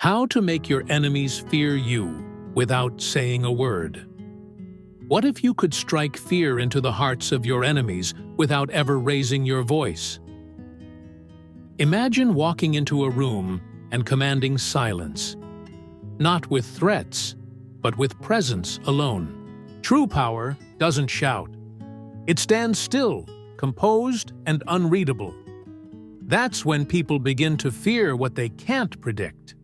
How to make your enemies fear you without saying a word. What if you could strike fear into the hearts of your enemies without ever raising your voice? Imagine walking into a room and commanding silence, not with threats, but with presence alone. True power doesn't shout. It stands still, composed, and unreadable. That's when people begin to fear what they can't predict.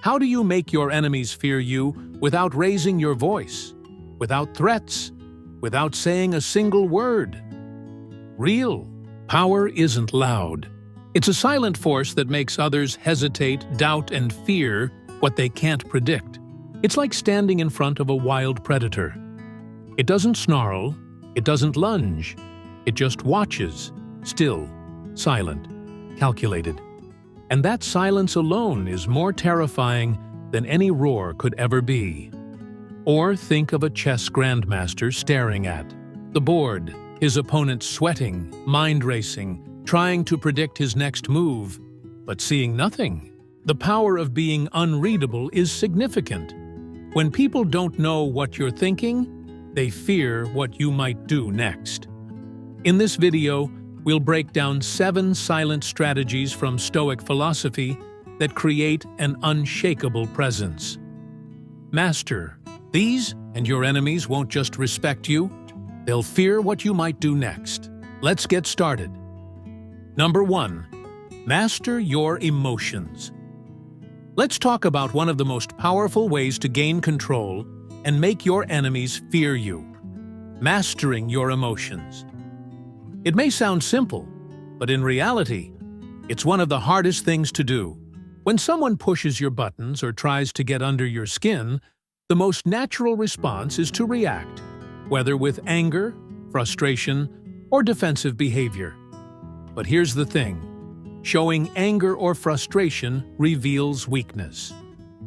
How do you make your enemies fear you without raising your voice, without threats, without saying a single word? Real power isn't loud. It's a silent force that makes others hesitate, doubt, and fear what they can't predict. It's like standing in front of a wild predator. It doesn't snarl, it doesn't lunge, it just watches, still, silent, calculated. And that silence alone is more terrifying than any roar could ever be. Or think of a chess grandmaster staring at the board, his opponent sweating, mind racing, trying to predict his next move, but seeing nothing. The power of being unreadable is significant. When people don't know what you're thinking, they fear what you might do next. In this video, we'll break down 7 silent strategies from Stoic philosophy that create an unshakable presence. Master these, and your enemies won't just respect you, they'll fear what you might do next. Let's get started. Number 1. Master your emotions. Let's talk about one of the most powerful ways to gain control and make your enemies fear you. Mastering your emotions. It may sound simple, but in reality, it's one of the hardest things to do. When someone pushes your buttons or tries to get under your skin, the most natural response is to react, whether with anger, frustration, or defensive behavior. But here's the thing. Showing anger or frustration reveals weakness.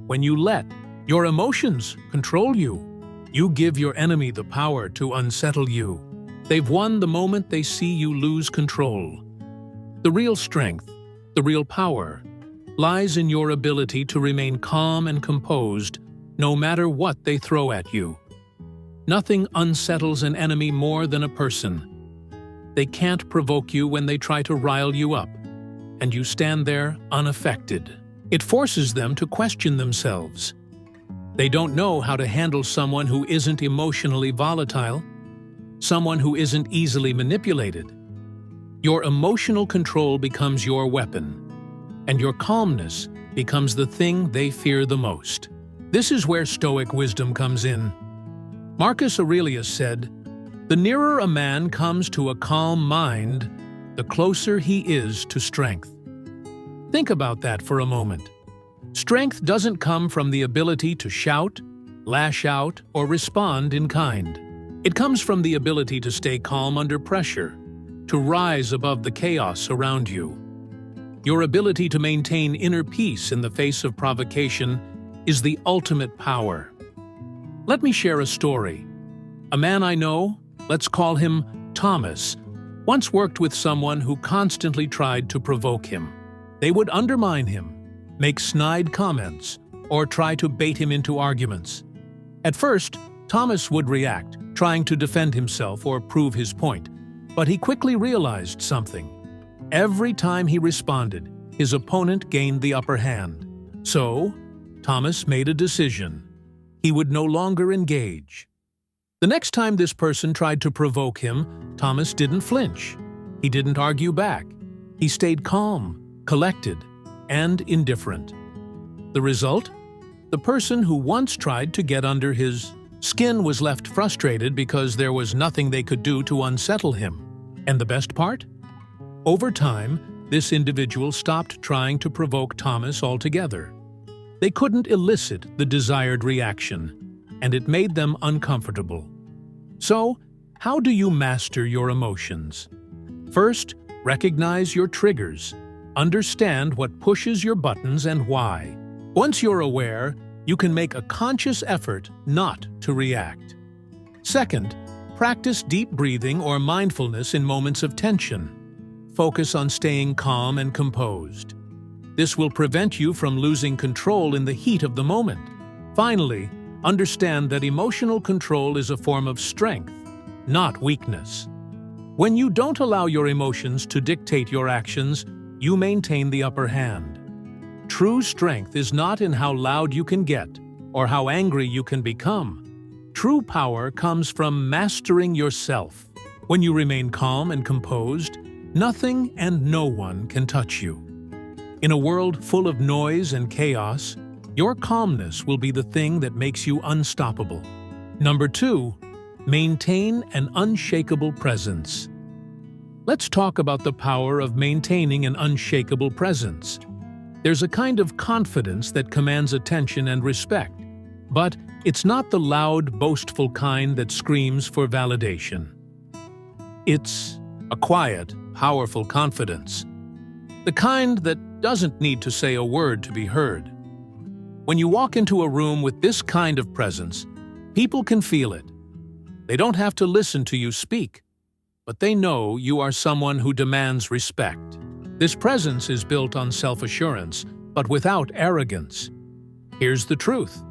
When you let your emotions control you, you give your enemy the power to unsettle you. They've won the moment they see you lose control. The real strength, the real power, lies in your ability to remain calm and composed no matter what they throw at you. Nothing unsettles an enemy more than a person. They can't provoke you when they try to rile you up, and you stand there unaffected. It forces them to question themselves. They don't know how to handle someone who isn't emotionally volatile, someone who isn't easily manipulated. Your emotional control becomes your weapon, and your calmness becomes the thing they fear the most. This is where Stoic wisdom comes in. Marcus Aurelius said, "The nearer a man comes to a calm mind, the closer he is to strength." Think about that for a moment. Strength doesn't come from the ability to shout, lash out, or respond in kind. It comes from the ability to stay calm under pressure, to rise above the chaos around you. Your ability to maintain inner peace in the face of provocation is the ultimate power. Let me share a story. A man I know, let's call him Thomas, once worked with someone who constantly tried to provoke him. They would undermine him, make snide comments, or try to bait him into arguments. At first, Thomas would react, trying to defend himself or prove his point, but he quickly realized something. Every time he responded, his opponent gained the upper hand. So, Thomas made a decision. He would no longer engage. The next time this person tried to provoke him, Thomas didn't flinch. He didn't argue back. He stayed calm, collected, and indifferent. The result? The person who once tried to get under his skin was left frustrated because there was nothing they could do to unsettle him. And the best part? Over time, this individual stopped trying to provoke Thomas altogether. They couldn't elicit the desired reaction, and it made them uncomfortable. So, how do you master your emotions? First, recognize your triggers. Understand what pushes your buttons and why. Once you're aware, you can make a conscious effort not to react. Second, practice deep breathing or mindfulness in moments of tension. Focus on staying calm and composed. This will prevent you from losing control in the heat of the moment. Finally, understand that emotional control is a form of strength, not weakness. When you don't allow your emotions to dictate your actions, you maintain the upper hand. True strength is not in how loud you can get or how angry you can become. True power comes from mastering yourself. When you remain calm and composed, nothing and no one can touch you. In a world full of noise and chaos, your calmness will be the thing that makes you unstoppable. Number 2, maintain an unshakable presence. Let's talk about the power of maintaining an unshakable presence. There's a kind of confidence that commands attention and respect, but it's not the loud, boastful kind that screams for validation. It's a quiet, powerful confidence. The kind that doesn't need to say a word to be heard. When you walk into a room with this kind of presence, people can feel it. They don't have to listen to you speak, but they know you are someone who demands respect. This presence is built on self-assurance, but without arrogance. Here's the truth.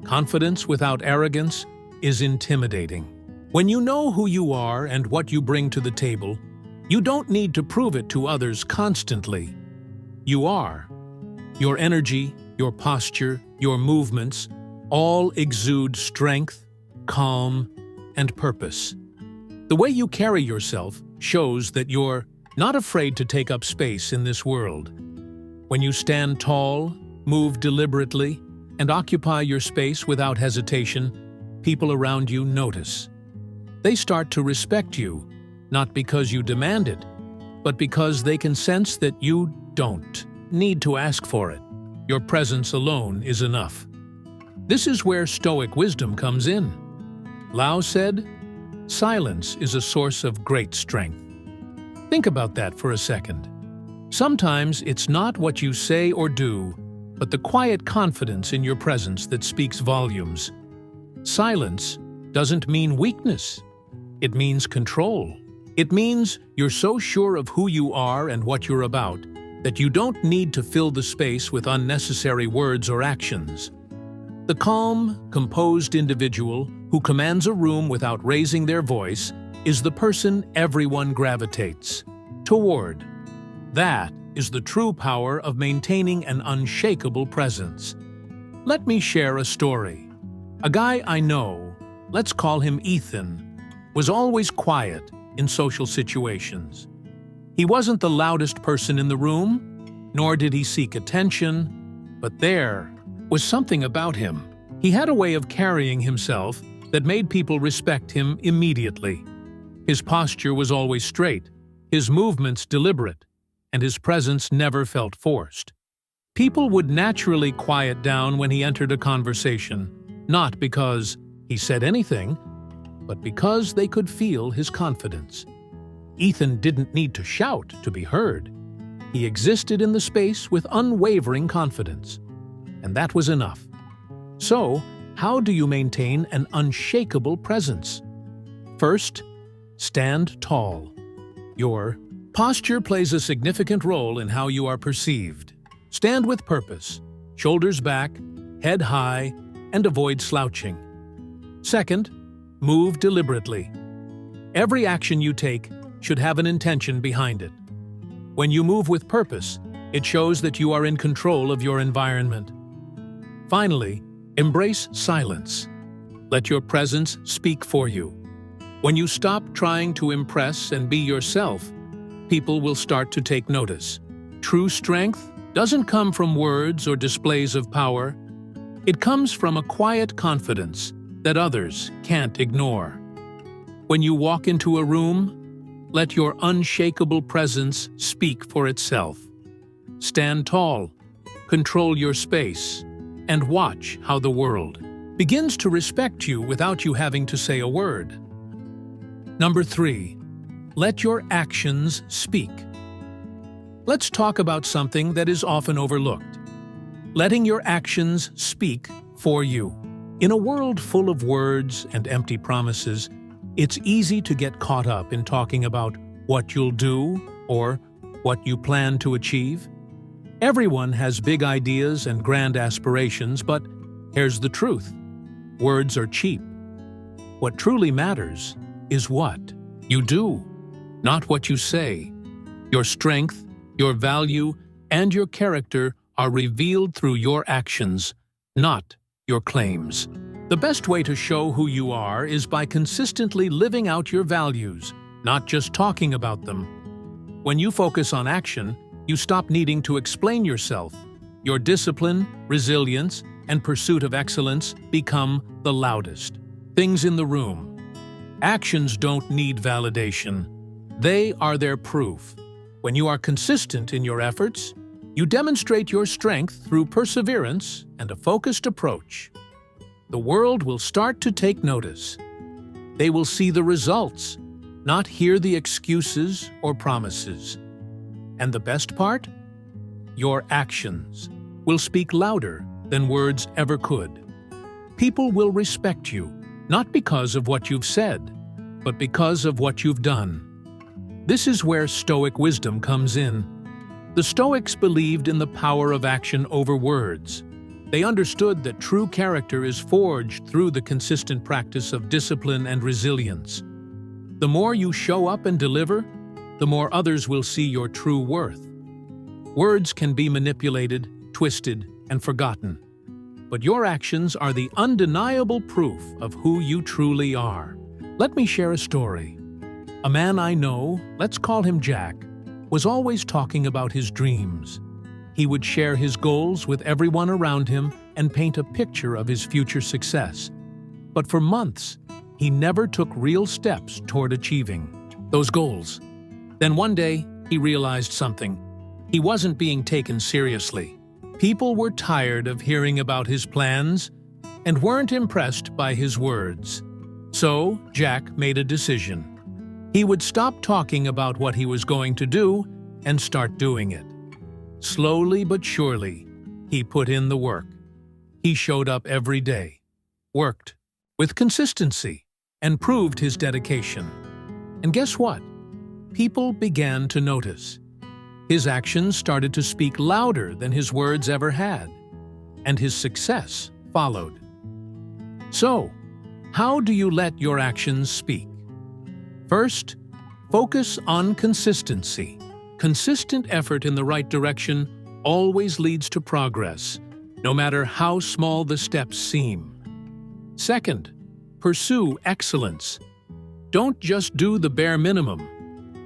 Confidence without arrogance is intimidating. When you know who you are and what you bring to the table, you don't need to prove it to others constantly. You are. Your energy, your posture, your movements, all exude strength, calm, and purpose. The way you carry yourself shows that you're not afraid to take up space in this world. When you stand tall, move deliberately, and occupy your space without hesitation, people around you notice. They start to respect you, not because you demand it, but because they can sense that you don't need to ask for it. Your presence alone is enough. This is where Stoic wisdom comes in. Lao said, "Silence is a source of great strength." Think about that for a second. Sometimes it's not what you say or do, but the quiet confidence in your presence that speaks volumes. Silence doesn't mean weakness. It means control. It means you're so sure of who you are and what you're about that you don't need to fill the space with unnecessary words or actions. The calm, composed individual who commands a room without raising their voice is the person everyone gravitates toward. That is the true power of maintaining an unshakable presence. Let me share a story. A guy I know, let's call him Ethan, was always quiet in social situations. He wasn't the loudest person in the room, nor did he seek attention, but there was something about him. He had a way of carrying himself that made people respect him immediately. His posture was always straight, his movements deliberate, and his presence never felt forced. People would naturally quiet down when he entered a conversation, not because he said anything, but because they could feel his confidence. Ethan didn't need to shout to be heard. He existed in the space with unwavering confidence, and that was enough. So, how do you maintain an unshakable presence? First, stand tall. Your posture plays a significant role in how you are perceived. Stand with purpose, shoulders back, head high, and avoid slouching. Second, move deliberately. Every action you take should have an intention behind it. When you move with purpose, it shows that you are in control of your environment. Finally, embrace silence. Let your presence speak for you. When you stop trying to impress and be yourself, people will start to take notice. True strength doesn't come from words or displays of power. It comes from a quiet confidence that others can't ignore. When you walk into a room, let your unshakable presence speak for itself. Stand tall, control your space, and watch how the world begins to respect you without you having to say a word. Number 3, let your actions speak. Let's talk about something that is often overlooked. Letting your actions speak for you. In a world full of words and empty promises, it's easy to get caught up in talking about what you'll do or what you plan to achieve. Everyone has big ideas and grand aspirations, but here's the truth. Words are cheap. What truly matters is what you do, not what you say. Your strength, your value, and your character are revealed through your actions, not your claims. The best way to show who you are is by consistently living out your values, not just talking about them. When you focus on action, you stop needing to explain yourself. Your discipline, resilience, and pursuit of excellence become the loudest things in the room. Actions don't need validation. They are their proof. When you are consistent in your efforts, you demonstrate your strength through perseverance and a focused approach. The world will start to take notice. They will see the results, not hear the excuses or promises. And the best part? Your actions will speak louder than words ever could. People will respect you, not because of what you've said, but because of what you've done. This is where Stoic wisdom comes in. The Stoics believed in the power of action over words. They understood that true character is forged through the consistent practice of discipline and resilience. The more you show up and deliver, the more others will see your true worth. Words can be manipulated, twisted, and forgotten. But your actions are the undeniable proof of who you truly are. Let me share a story. A man I know, let's call him Jack, was always talking about his dreams. He would share his goals with everyone around him and paint a picture of his future success. But for months, he never took real steps toward achieving those goals. Then one day, he realized something. He wasn't being taken seriously. People were tired of hearing about his plans and weren't impressed by his words. So, Jack made a decision. He would stop talking about what he was going to do and start doing it. Slowly but surely, he put in the work. He showed up every day, worked with consistency, and proved his dedication. And guess what? People began to notice. His actions started to speak louder than his words ever had, and his success followed. So, how do you let your actions speak? First, focus on consistency. Consistent effort in the right direction always leads to progress, no matter how small the steps seem. Second, pursue excellence. Don't just do the bare minimum.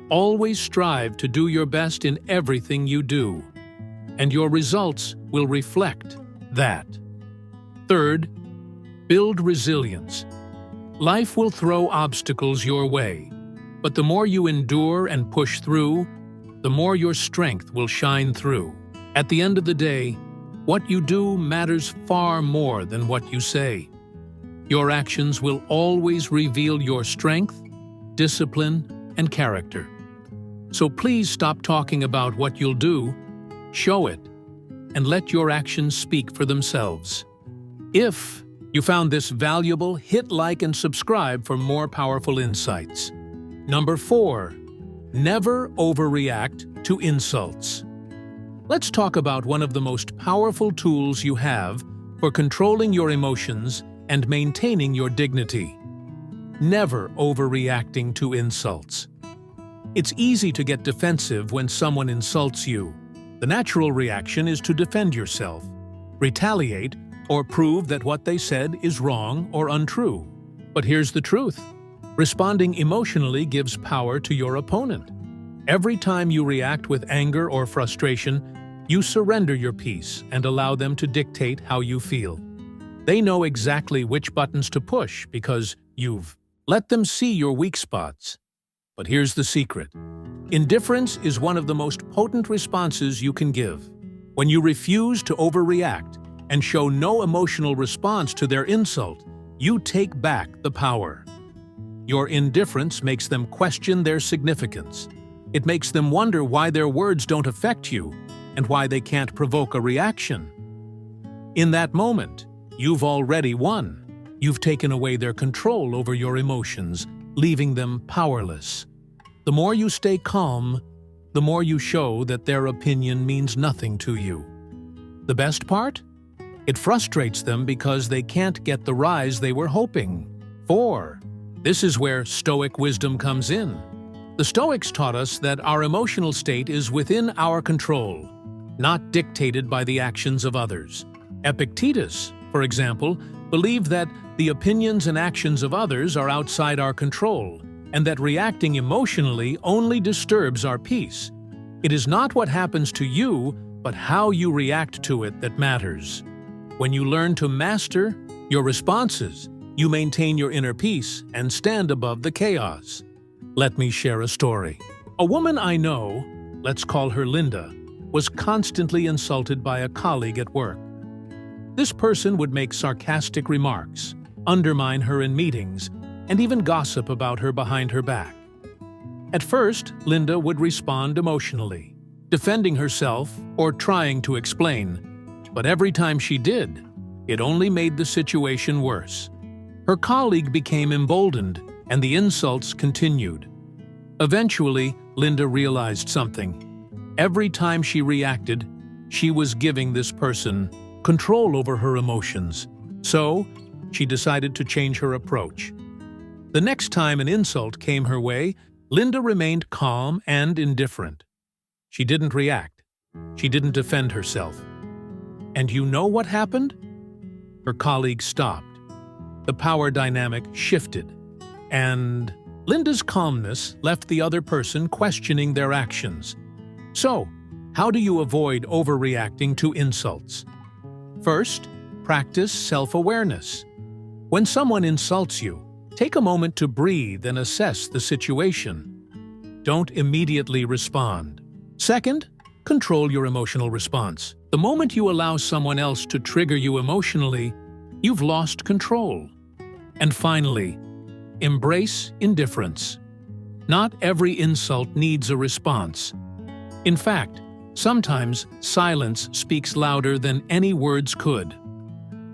Always strive to do your best in everything you do, and your results will reflect that. Third, build resilience. Life will throw obstacles your way, but the more you endure and push through, the more your strength will shine through. At the end of the day, what you do matters far more than what you say. Your actions will always reveal your strength, discipline, and character. So please stop talking about what you'll do, show it, and let your actions speak for themselves. If you found this valuable, hit like and subscribe for more powerful insights. Number 4, never overreact to insults. Let's talk about one of the most powerful tools you have for controlling your emotions and maintaining your dignity. Never overreacting to insults. It's easy to get defensive when someone insults you. The natural reaction is to defend yourself, retaliate, or prove that what they said is wrong or untrue. But here's the truth. Responding emotionally gives power to your opponent. Every time you react with anger or frustration, you surrender your peace and allow them to dictate how you feel. They know exactly which buttons to push because you've let them see your weak spots. But here's the secret. Indifference is one of the most potent responses you can give. When you refuse to overreact and show no emotional response to their insult, you take back the power. Your indifference makes them question their significance. It makes them wonder why their words don't affect you and why they can't provoke a reaction. In that moment, you've already won. You've taken away their control over your emotions, leaving them powerless. The more you stay calm, the more you show that their opinion means nothing to you. The best part? It frustrates them because they can't get the rise they were hoping for. This is where Stoic wisdom comes in. The Stoics taught us that our emotional state is within our control, not dictated by the actions of others. Epictetus, for example, believed that the opinions and actions of others are outside our control, and that reacting emotionally only disturbs our peace. It is not what happens to you, but how you react to it that matters. When you learn to master your responses, you maintain your inner peace and stand above the chaos. Let me share a story. A woman I know, let's call her Linda, was constantly insulted by a colleague at work. This person would make sarcastic remarks, undermine her in meetings, and even gossip about her behind her back. At first, Linda would respond emotionally, defending herself or trying to explain. But every time she did, it only made the situation worse. Her colleague became emboldened, and the insults continued. Eventually, Linda realized something. Every time she reacted, she was giving this person control over her emotions. So, she decided to change her approach. The next time an insult came her way, Linda remained calm and indifferent. She didn't react. She didn't defend herself. And you know what happened? Her colleague stopped. The power dynamic shifted, and Linda's calmness left the other person questioning their actions. So, how do you avoid overreacting to insults? First, practice self-awareness. When someone insults you, take a moment to breathe and assess the situation. Don't immediately respond. Second, control your emotional response. The moment you allow someone else to trigger you emotionally, you've lost control. And finally, embrace indifference. Not every insult needs a response. In fact, sometimes silence speaks louder than any words could.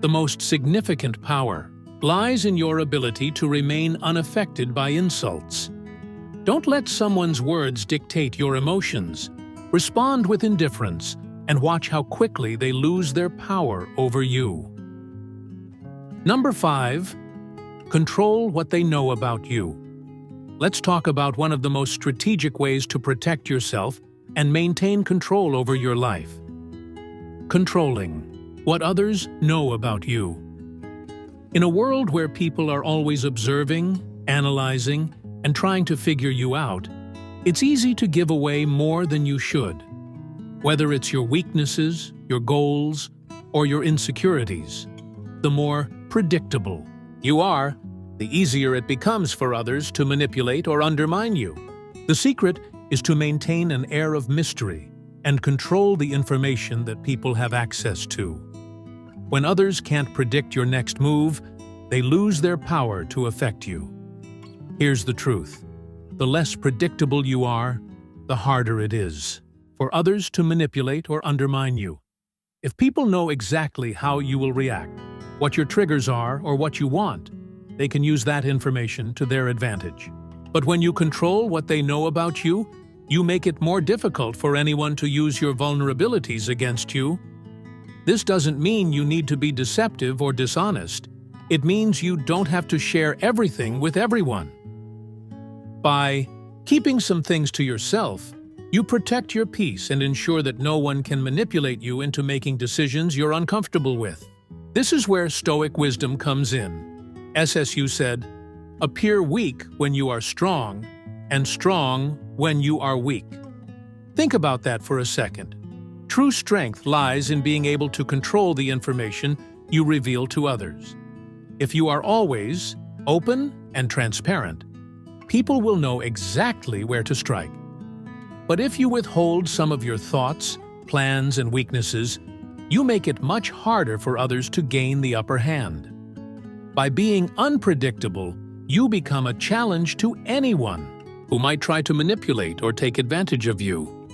The most significant power lies in your ability to remain unaffected by insults. Don't let someone's words dictate your emotions. Respond with indifference and watch how quickly they lose their power over you. Number 5. Control what they know about you. Let's talk about one of the most strategic ways to protect yourself and maintain control over your life. Controlling what others know about you. In a world where people are always observing, analyzing, and trying to figure you out, it's easy to give away more than you should. Whether it's your weaknesses, your goals, or your insecurities, the more predictable you are, the easier it becomes for others to manipulate or undermine you. The secret is to maintain an air of mystery and control the information that people have access to. When others can't predict your next move, they lose their power to affect you. Here's the truth. The less predictable you are, the harder it is for others to manipulate or undermine you. If people know exactly how you will react, what your triggers are, or what you want, they can use that information to their advantage. But when you control what they know about you, you make it more difficult for anyone to use your vulnerabilities against you. This doesn't mean you need to be deceptive or dishonest. It means you don't have to share everything with everyone. By keeping some things to yourself, you protect your peace and ensure that no one can manipulate you into making decisions you're uncomfortable with. This is where Stoic wisdom comes in. SSU said, "Appear weak when you are strong, and strong when you are weak." Think about that for a second. True strength lies in being able to control the information you reveal to others. If you are always open and transparent, people will know exactly where to strike. But if you withhold some of your thoughts, plans, and weaknesses, you make it much harder for others to gain the upper hand. By being unpredictable, you become a challenge to anyone who might try to manipulate or take advantage of you.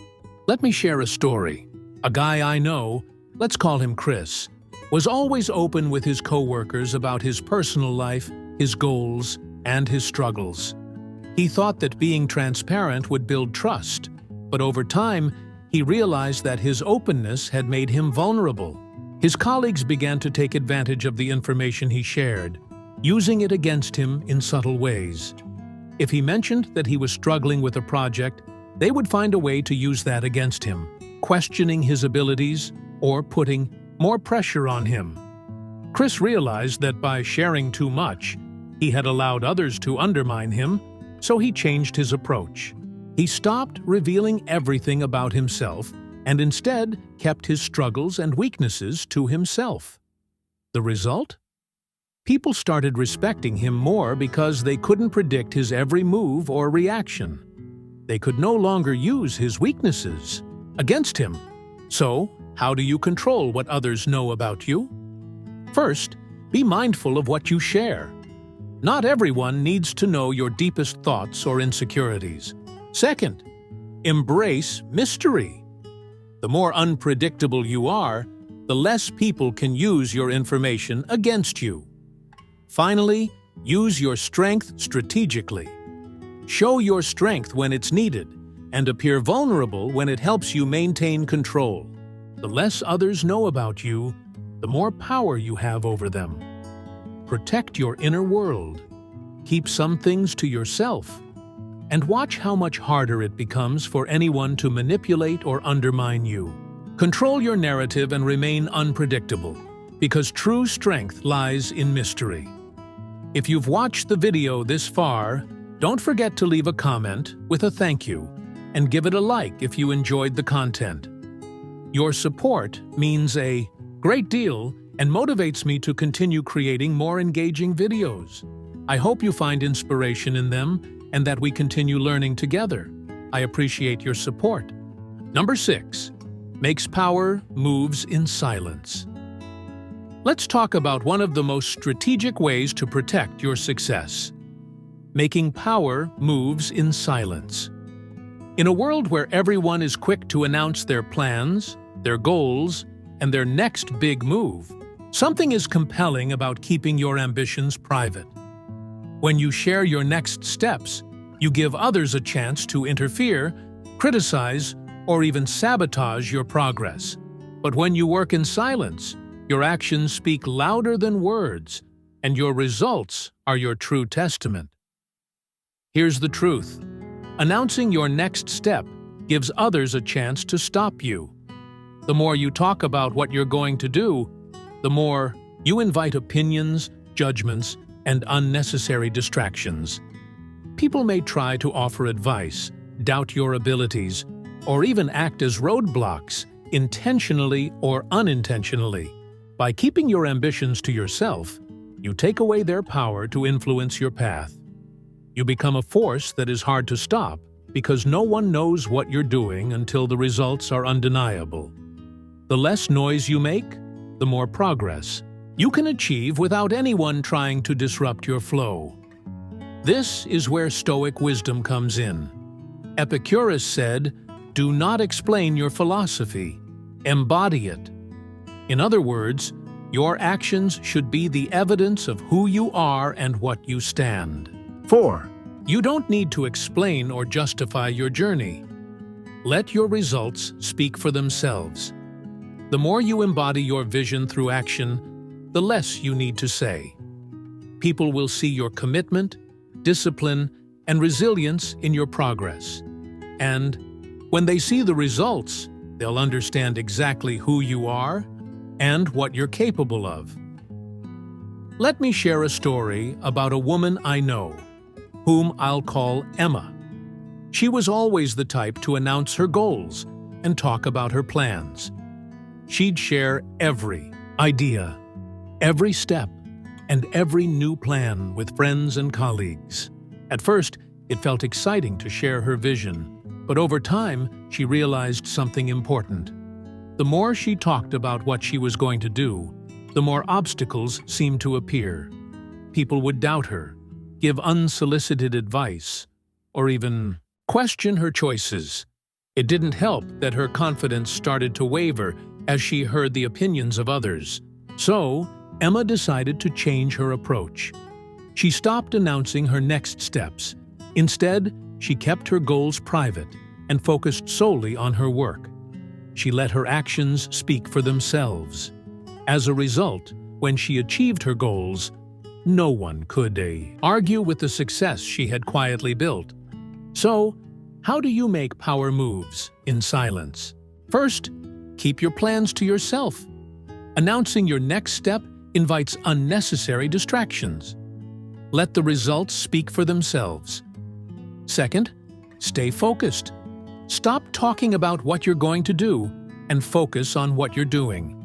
Let me share a story. A guy I know, let's call him Chris, was always open with his coworkers about his personal life, his goals, and his struggles. He thought that being transparent would build trust, But over time, he realized that his openness had made him vulnerable. His colleagues began to take advantage of the information he shared, using it against him in subtle ways. If he mentioned that he was struggling with a project, they would find a way to use that against him, questioning his abilities or putting more pressure on him. Chris realized that by sharing too much, he had allowed others to undermine him, so he changed his approach. He stopped revealing everything about himself and instead kept his struggles and weaknesses to himself. The result? People started respecting him more because they couldn't predict his every move or reaction. They could no longer use his weaknesses against him. So, how do you control what others know about you? First, be mindful of what you share. Not everyone needs to know your deepest thoughts or insecurities. Second, embrace mystery. The more unpredictable you are, the less people can use your information against you. Finally, use your strength strategically. Show your strength when it's needed, and appear vulnerable when it helps you maintain control. The less others know about you, the more power you have over them. Protect your inner world. Keep some things to yourself. And watch how much harder it becomes for anyone to manipulate or undermine you. Control your narrative and remain unpredictable, because true strength lies in mystery. If you've watched the video this far, don't forget to leave a comment with a thank you, and give it a like if you enjoyed the content. Your support means a great deal and motivates me to continue creating more engaging videos. I hope you find inspiration in them and that we continue learning together. I appreciate your support. Number 6. Makes power moves in silence. Let's talk about one of the most strategic ways to protect your success. Making power moves in silence. In a world where everyone is quick to announce their plans, their goals, and their next big move, something is compelling about keeping your ambitions private. When you share your next steps, you give others a chance to interfere, criticize, or even sabotage your progress. But when you work in silence, your actions speak louder than words, and your results are your true testament. Here's the truth. Announcing your next step gives others a chance to stop you. The more you talk about what you're going to do, the more you invite opinions, judgments, and unnecessary distractions. People may try to offer advice, doubt your abilities, or even act as roadblocks, intentionally or unintentionally. By keeping your ambitions to yourself, you take away their power to influence your path. You become a force that is hard to stop because no one knows what you're doing until the results are undeniable. The less noise you make, the more progress you can achieve without anyone trying to disrupt your flow. This is where Stoic wisdom comes in. Epicurus said, "Do not explain your philosophy, embody it." In other words, your actions should be the evidence of who you are and what you stand. 4. You don't need to explain or justify your journey. Let your results speak for themselves. The more you embody your vision through action, the less you need to say. People will see your commitment, discipline, and resilience in your progress. And when they see the results, they'll understand exactly who you are and what you're capable of. Let me share a story about a woman I know, whom I'll call Emma. She was always the type to announce her goals and talk about her plans. She'd share every idea, every step, and every new plan with friends and colleagues. At first, it felt exciting to share her vision, but over time, she realized something important. The more she talked about what she was going to do, the more obstacles seemed to appear. People would doubt her, give unsolicited advice, or even question her choices. It didn't help that her confidence started to waver as she heard the opinions of others. So, Emma decided to change her approach. She stopped announcing her next steps. Instead, she kept her goals private, and focused solely on her work. She let her actions speak for themselves. As a result, when she achieved her goals, no one could argue with the success she had quietly built. So, how do you make power moves in silence? First, keep your plans to yourself. Announcing your next step invites unnecessary distractions. Let the results speak for themselves. Second, stay focused. Stop talking about what you're going to do and focus on what you're doing.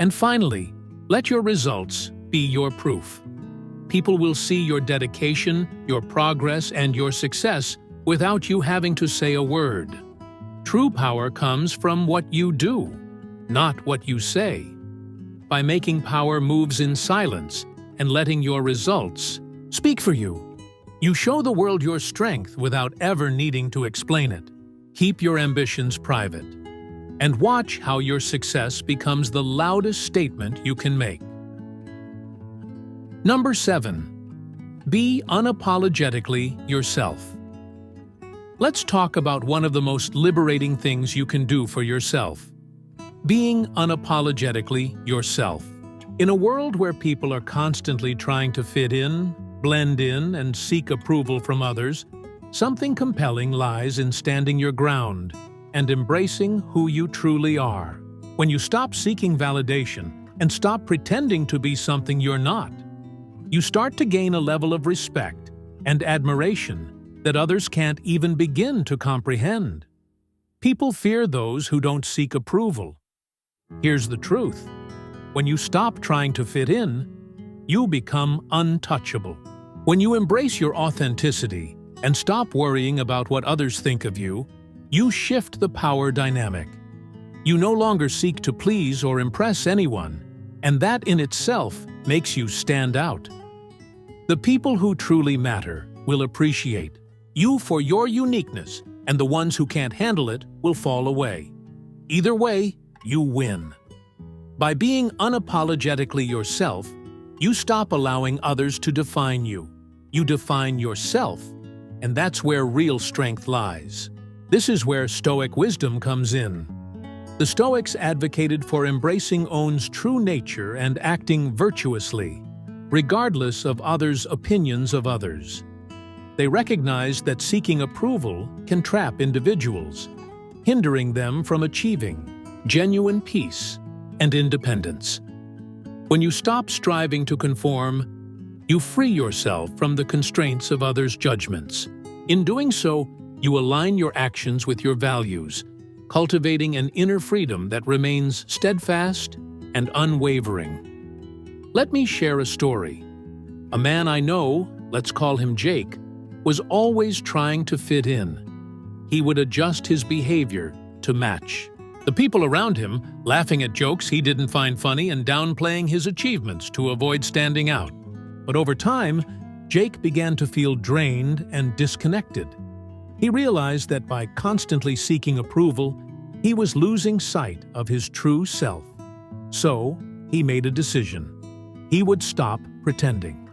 And finally, let your results be your proof. People will see your dedication, your progress, and your success without you having to say a word. True power comes from what you do, not what you say. By making power moves in silence and letting your results speak for you, you show the world your strength without ever needing to explain it. Keep your ambitions private, and watch how your success becomes the loudest statement you can make. Number 7. Be unapologetically yourself. Let's talk about one of the most liberating things you can do for yourself: being unapologetically yourself. In a world where people are constantly trying to fit in, blend in, and seek approval from others, something compelling lies in standing your ground and embracing who you truly are. When you stop seeking validation and stop pretending to be something you're not, you start to gain a level of respect and admiration that others can't even begin to comprehend. People fear those who don't seek approval. Here's the truth: when you stop trying to fit in, you become untouchable. When you embrace your authenticity and stop worrying about what others think of you, you shift the power dynamic. You no longer seek to please or impress anyone, and that in itself makes you stand out. The people who truly matter will appreciate you for your uniqueness, and the ones who can't handle it will fall away. Either way, you win. By being unapologetically yourself, you stop allowing others to define you. You define yourself, and that's where real strength lies. This is where Stoic wisdom comes in. The Stoics advocated for embracing one's true nature and acting virtuously, regardless of others' opinions of others. They recognized that seeking approval can trap individuals, hindering them from achieving genuine peace and independence. When you stop striving to conform, you free yourself from the constraints of others' judgments. In doing so, you align your actions with your values, cultivating an inner freedom that remains steadfast and unwavering. Let me share a story. A man I know, let's call him Jake, was always trying to fit in. He would adjust his behavior to match. The people around him laughing at jokes he didn't find funny and downplaying his achievements to avoid standing out. But over time, Jake began to feel drained and disconnected. He realized that by constantly seeking approval, he was losing sight of his true self. So, he made a decision. He would stop pretending.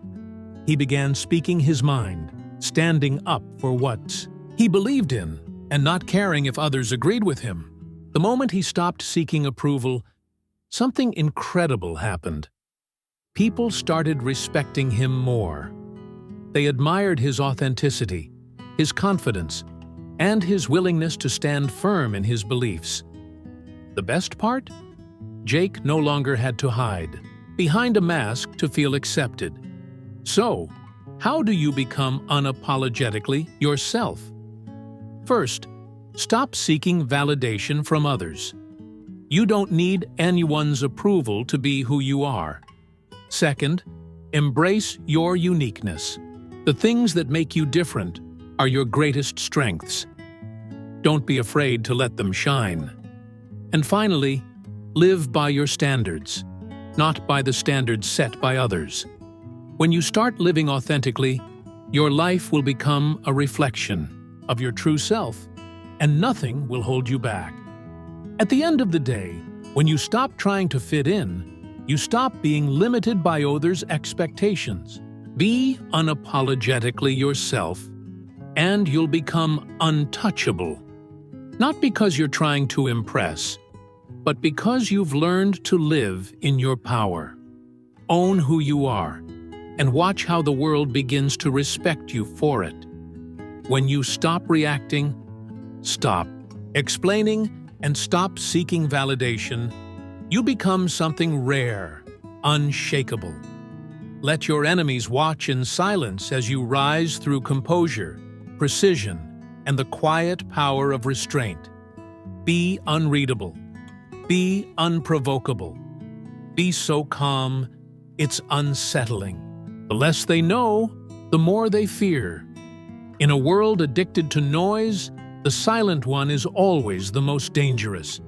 He began speaking his mind, standing up for what he believed in, and not caring if others agreed with him. The moment he stopped seeking approval, something incredible happened. People started respecting him more. They admired his authenticity, his confidence, and his willingness to stand firm in his beliefs. The best part? Jake no longer had to hide behind a mask to feel accepted. So, how do you become unapologetically yourself? First, stop seeking validation from others. You don't need anyone's approval to be who you are. Second, embrace your uniqueness. The things that make you different are your greatest strengths. Don't be afraid to let them shine. And finally, live by your standards, not by the standards set by others. When you start living authentically, your life will become a reflection of your true self, and nothing will hold you back. At the end of the day, when you stop trying to fit in, you stop being limited by others' expectations. Be unapologetically yourself, and you'll become untouchable. Not because you're trying to impress, but because you've learned to live in your power. Own who you are, and watch how the world begins to respect you for it. When you stop reacting, stop explaining, and stop seeking validation, you become something rare, unshakable. Let your enemies watch in silence as you rise through composure, precision, and the quiet power of restraint. Be unreadable. Be unprovocable. Be so calm, it's unsettling. The less they know, the more they fear. In a world addicted to noise, the silent one is always the most dangerous.